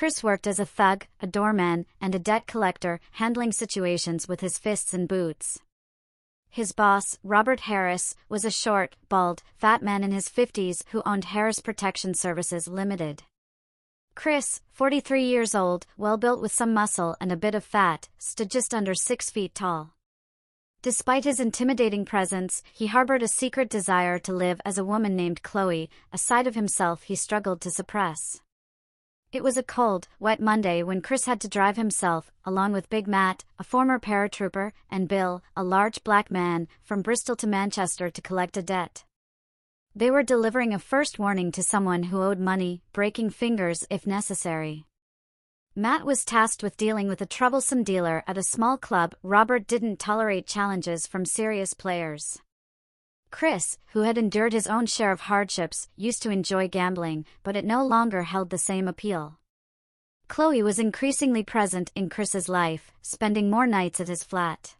Chris worked as a thug, a doorman, and a debt collector, handling situations with his fists and boots. His boss, Robert Harris, was a short, bald, fat man in his 50s who owned Harris Protection Services Ltd. Chris, 43 years old, well-built with some muscle and a bit of fat, stood just under 6 feet tall. Despite his intimidating presence, he harbored a secret desire to live as a woman named Chloe, a side of himself he struggled to suppress. It was a cold, wet Monday when Chris had to drive himself, along with Big Matt, a former paratrooper, and Bill, a large black man, from Bristol to Manchester to collect a debt. They were delivering a first warning to someone who owed money, breaking fingers if necessary. Matt was tasked with dealing with a troublesome dealer at a small club. Robert didn't tolerate challenges from serious players. Chris, who had endured his own share of hardships, used to enjoy gambling, but it no longer held the same appeal. Chloe was increasingly present in Chris's life, spending more nights at his flat.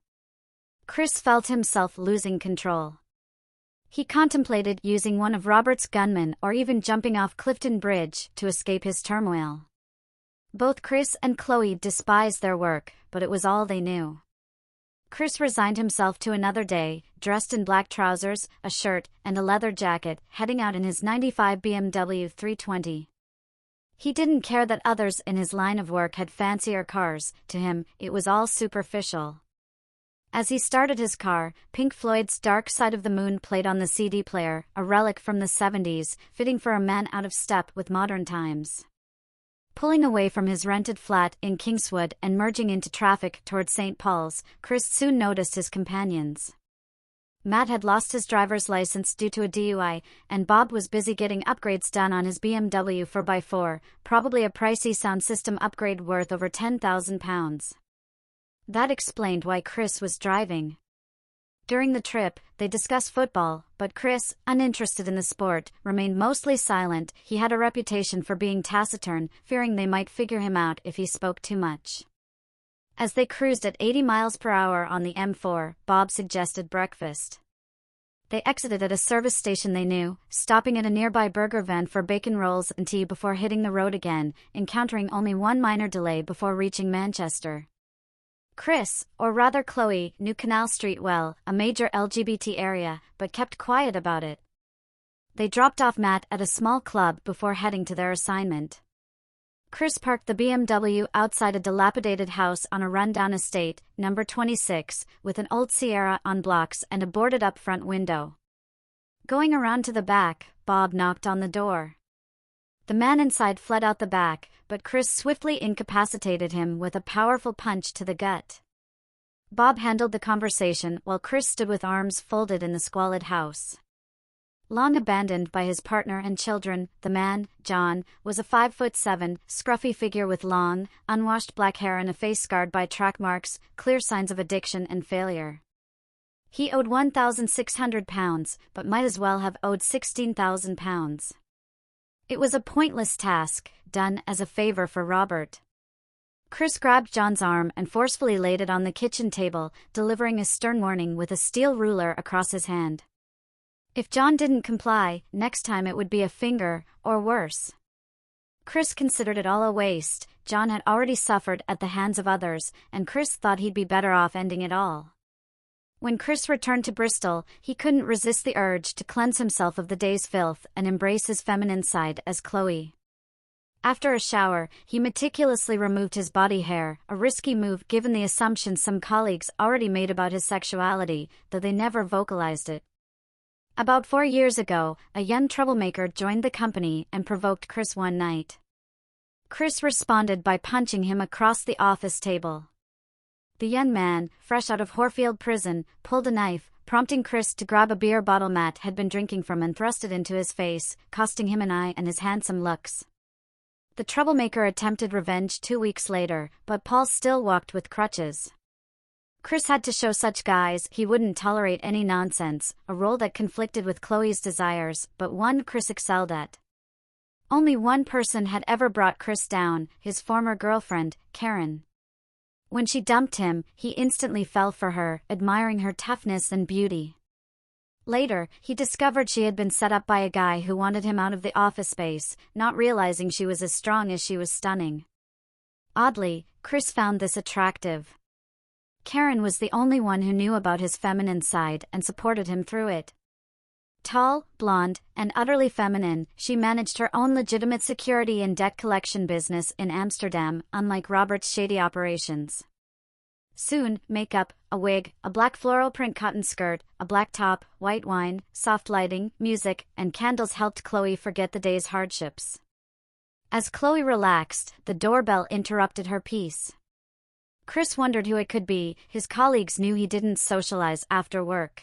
Chris felt himself losing control. He contemplated using one of Robert's gunmen or even jumping off Clifton Bridge to escape his turmoil. Both Chris and Chloe despised their work, but it was all they knew. Chris resigned himself to another day, dressed in black trousers, a shirt, and a leather jacket, heading out in his '95 BMW 320. He didn't care that others in his line of work had fancier cars. To him, it was all superficial. As he started his car, Pink Floyd's Dark Side of the Moon played on the CD player, a relic from the '70s, fitting for a man out of step with modern times. Pulling away from his rented flat in Kingswood and merging into traffic toward St. Paul's, Chris soon noticed his companions. Matt had lost his driver's license due to a DUI, and Bob was busy getting upgrades done on his BMW 4x4, probably a pricey sound system upgrade worth over £10,000. That explained why Chris was driving. During the trip, they discussed football, but Chris, uninterested in the sport, remained mostly silent. He had a reputation for being taciturn, fearing they might figure him out if he spoke too much. As they cruised at 80 miles per hour on the M4, Bob suggested breakfast. They exited at a service station they knew, stopping at a nearby burger van for bacon rolls and tea before hitting the road again, encountering only one minor delay before reaching Manchester. Chris, or rather Chloe, knew Canal Street well, a major LGBT area, but kept quiet about it. They dropped off Matt at a small club before heading to their assignment. Chris parked the BMW outside a dilapidated house on a rundown estate, number 26, with an old Sierra on blocks and a boarded-up front window. Going around to the back, Bob knocked on the door. The man inside fled out the back, but Chris swiftly incapacitated him with a powerful punch to the gut. Bob handled the conversation while Chris stood with arms folded in the squalid house. Long abandoned by his partner and children, the man, John, was a 5'7", scruffy figure with long, unwashed black hair and a face scarred by track marks, clear signs of addiction and failure. He owed £1,600, but might as well have owed £16,000. It was a pointless task, done as a favor for Robert. Chris grabbed John's arm and forcefully laid it on the kitchen table, delivering a stern warning with a steel ruler across his hand. If John didn't comply, next time it would be a finger, or worse. Chris considered it all a waste. John had already suffered at the hands of others, and Chris thought he'd be better off ending it all. When Chris returned to Bristol, he couldn't resist the urge to cleanse himself of the day's filth and embrace his feminine side as Chloe. After a shower, he meticulously removed his body hair, a risky move given the assumptions some colleagues already made about his sexuality, though they never vocalized it. About 4 years ago, a young troublemaker joined the company and provoked Chris one night. Chris responded by punching him across the office table. The young man, fresh out of Horfield prison, pulled a knife, prompting Chris to grab a beer bottle Matt had been drinking from and thrust it into his face, costing him an eye and his handsome looks. The troublemaker attempted revenge 2 weeks later, but Paul still walked with crutches. Chris had to show such guys he wouldn't tolerate any nonsense, a role that conflicted with Chloe's desires, but one Chris excelled at. Only one person had ever brought Chris down, his former girlfriend, Karen. When she dumped him, he instantly fell for her, admiring her toughness and beauty. Later, he discovered she had been set up by a guy who wanted him out of the office space, not realizing she was as strong as she was stunning. Oddly, Chris found this attractive. Karen was the only one who knew about his feminine side and supported him through it. Tall, blonde, and utterly feminine, she managed her own legitimate security and debt collection business in Amsterdam, unlike Robert's shady operations. Soon, makeup, a wig, a black floral print cotton skirt, a black top, white wine, soft lighting, music, and candles helped Chloe forget the day's hardships. As Chloe relaxed, the doorbell interrupted her peace. Chris wondered who it could be. His colleagues knew he didn't socialize after work.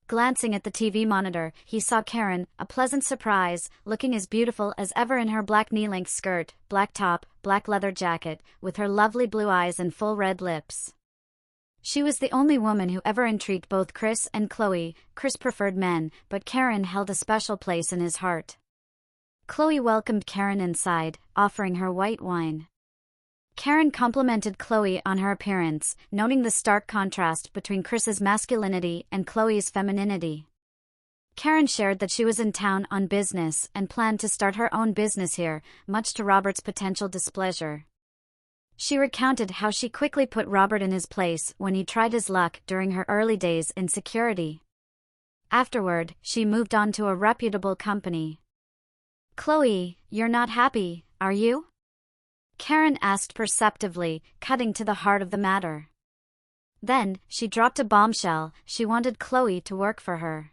Glancing at the TV monitor, he saw Karen, a pleasant surprise, looking as beautiful as ever in her black knee-length skirt, black top, black leather jacket, with her lovely blue eyes and full red lips. She was the only woman who ever intrigued both Chris and Chloe. Chris preferred men, but Karen held a special place in his heart. Chloe welcomed Karen inside, offering her white wine. Karen complimented Chloe on her appearance, noting the stark contrast between Chris's masculinity and Chloe's femininity. Karen shared that she was in town on business and planned to start her own business here, much to Robert's potential displeasure. She recounted how she quickly put Robert in his place when he tried his luck during her early days in security. Afterward, she moved on to a reputable company. "Chloe, you're not happy, are you?" Karen asked perceptively, cutting to the heart of the matter. Then, she dropped a bombshell. She wanted Chloe to work for her.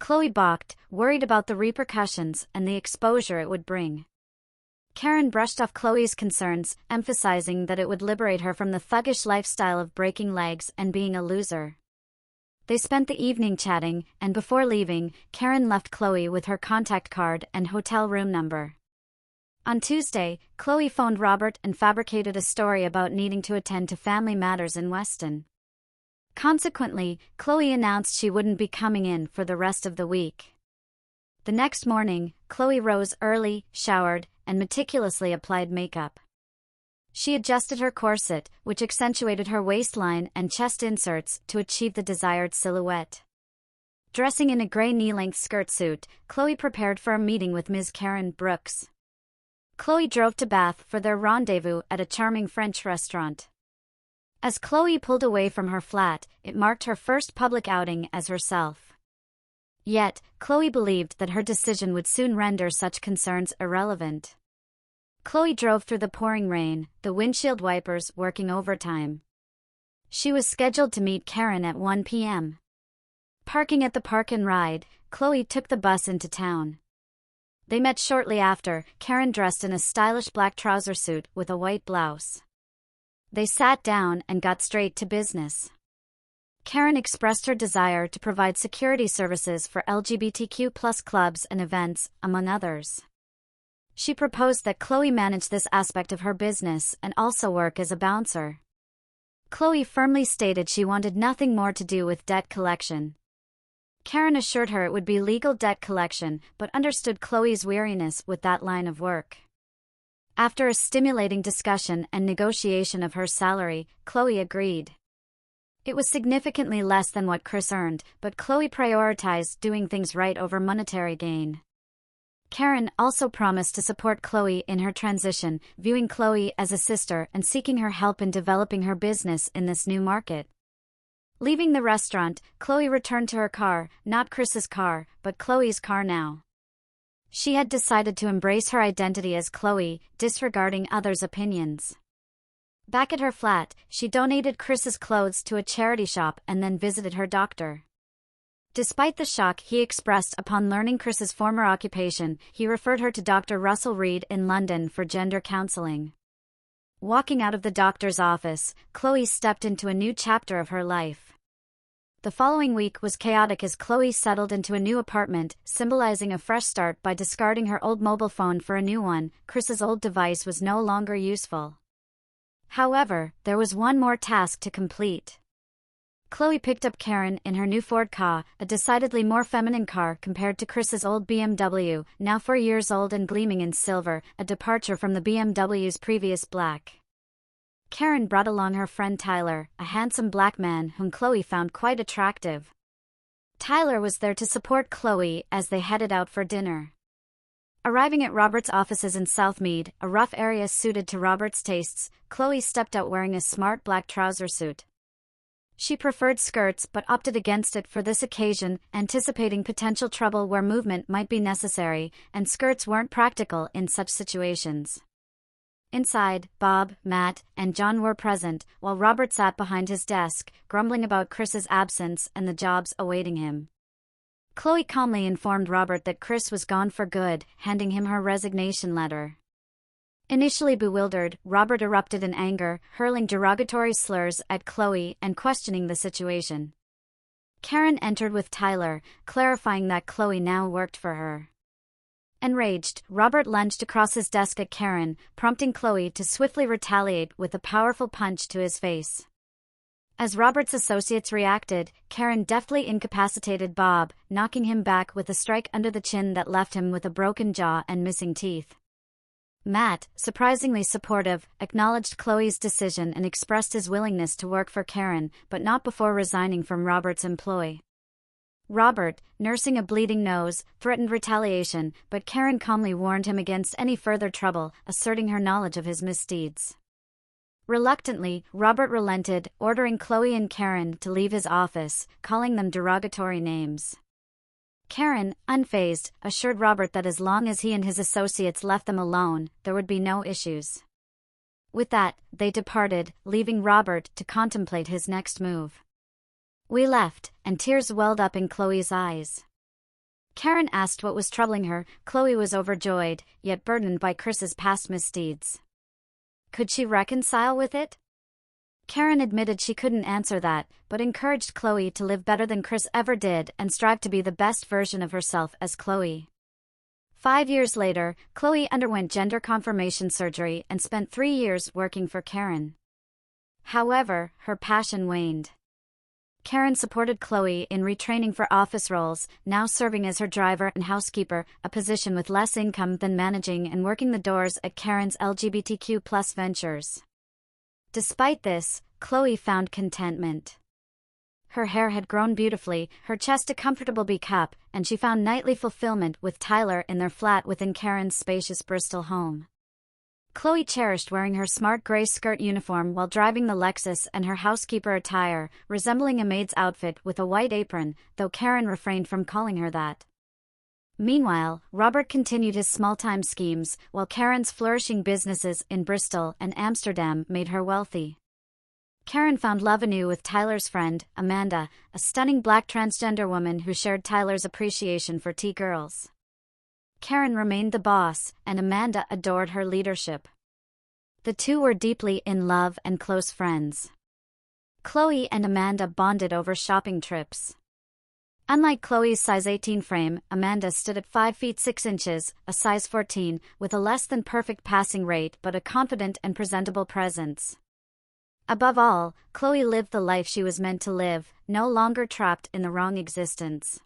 Chloe balked, worried about the repercussions and the exposure it would bring. Karen brushed off Chloe's concerns, emphasizing that it would liberate her from the thuggish lifestyle of breaking legs and being a loser. They spent the evening chatting, and before leaving, Karen left Chloe with her contact card and hotel room number. On Tuesday, Chloe phoned Robert and fabricated a story about needing to attend to family matters in Weston. Consequently, Chloe announced she wouldn't be coming in for the rest of the week. The next morning, Chloe rose early, showered, and meticulously applied makeup. She adjusted her corset, which accentuated her waistline and chest inserts, to achieve the desired silhouette. Dressing in a gray knee-length skirt suit, Chloe prepared for a meeting with Ms. Karen Brooks. Chloe drove to Bath for their rendezvous at a charming French restaurant. As Chloe pulled away from her flat, it marked her first public outing as herself. Yet, Chloe believed that her decision would soon render such concerns irrelevant. Chloe drove through the pouring rain, the windshield wipers working overtime. She was scheduled to meet Karen at 1 p.m. Parking at the Park and Ride, Chloe took the bus into town. They met shortly after, Karen dressed in a stylish black trouser suit with a white blouse. They sat down and got straight to business. Karen expressed her desire to provide security services for LGBTQ+ clubs and events, among others. She proposed that Chloe manage this aspect of her business and also work as a bouncer. Chloe firmly stated she wanted nothing more to do with debt collection. Karen assured her it would be legal debt collection, but understood Chloe's weariness with that line of work. After a stimulating discussion and negotiation of her salary, Chloe agreed. It was significantly less than what Chris earned, but Chloe prioritized doing things right over monetary gain. Karen also promised to support Chloe in her transition, viewing Chloe as a sister and seeking her help in developing her business in this new market. Leaving the restaurant, Chloe returned to her car, not Chris's car, but Chloe's car now. She had decided to embrace her identity as Chloe, disregarding others' opinions. Back at her flat, she donated Chris's clothes to a charity shop and then visited her doctor. Despite the shock he expressed upon learning Chris's former occupation, he referred her to Dr. Russell Reed in London for gender counseling. Walking out of the doctor's office, Chloe stepped into a new chapter of her life. The following week was chaotic as Chloe settled into a new apartment, symbolizing a fresh start by discarding her old mobile phone for a new one. Chris's old device was no longer useful. However, there was one more task to complete. Chloe picked up Karen in her new Ford Ka, a decidedly more feminine car compared to Chris's old BMW, now 4 years old and gleaming in silver, a departure from the BMW's previous black. Karen brought along her friend Tyler, a handsome black man whom Chloe found quite attractive. Tyler was there to support Chloe as they headed out for dinner. Arriving at Robert's offices in Southmead, a rough area suited to Robert's tastes, Chloe stepped out wearing a smart black trouser suit. She preferred skirts but opted against it for this occasion, anticipating potential trouble where movement might be necessary, and skirts weren't practical in such situations. Inside, Bob, Matt, and John were present, while Robert sat behind his desk, grumbling about Chris's absence and the jobs awaiting him. Chloe calmly informed Robert that Chris was gone for good, handing him her resignation letter. Initially bewildered, Robert erupted in anger, hurling derogatory slurs at Chloe and questioning the situation. Karen entered with Tyler, clarifying that Chloe now worked for her. Enraged, Robert lunged across his desk at Karen, prompting Chloe to swiftly retaliate with a powerful punch to his face. As Robert's associates reacted, Karen deftly incapacitated Bob, knocking him back with a strike under the chin that left him with a broken jaw and missing teeth. Matt, surprisingly supportive, acknowledged Chloe's decision and expressed his willingness to work for Karen, but not before resigning from Robert's employ. Robert, nursing a bleeding nose, threatened retaliation, but Karen calmly warned him against any further trouble, asserting her knowledge of his misdeeds. Reluctantly, Robert relented, ordering Chloe and Karen to leave his office, calling them derogatory names. Karen, unfazed, assured Robert that as long as he and his associates left them alone, there would be no issues. With that, they departed, leaving Robert to contemplate his next move. We left, and tears welled up in Chloe's eyes. Karen asked what was troubling her. Chloe was overjoyed, yet burdened by Chris's past misdeeds. Could she reconcile with it? Karen admitted she couldn't answer that, but encouraged Chloe to live better than Chris ever did and strive to be the best version of herself as Chloe. 5 years later, Chloe underwent gender confirmation surgery and spent 3 years working for Karen. However, her passion waned. Karen supported Chloe in retraining for office roles, now serving as her driver and housekeeper, a position with less income than managing and working the doors at Karen's LGBTQ+ ventures. Despite this, Chloe found contentment. Her hair had grown beautifully, her chest a comfortable B-cup, and she found nightly fulfillment with Tyler in their flat within Karen's spacious Bristol home. Chloe cherished wearing her smart gray skirt uniform while driving the Lexus and her housekeeper attire, resembling a maid's outfit with a white apron, though Karen refrained from calling her that. Meanwhile, Robert continued his small-time schemes, while Karen's flourishing businesses in Bristol and Amsterdam made her wealthy. Karen found love anew with Tyler's friend, Amanda, a stunning black transgender woman who shared Tyler's appreciation for T-girls. Karen remained the boss, and Amanda adored her leadership. The two were deeply in love and close friends. Chloe and Amanda bonded over shopping trips. Unlike Chloe's size 18 frame, Amanda stood at 5 feet 6 inches, a size 14, with a less than perfect passing rate but a confident and presentable presence. Above all, Chloe lived the life she was meant to live, no longer trapped in the wrong existence.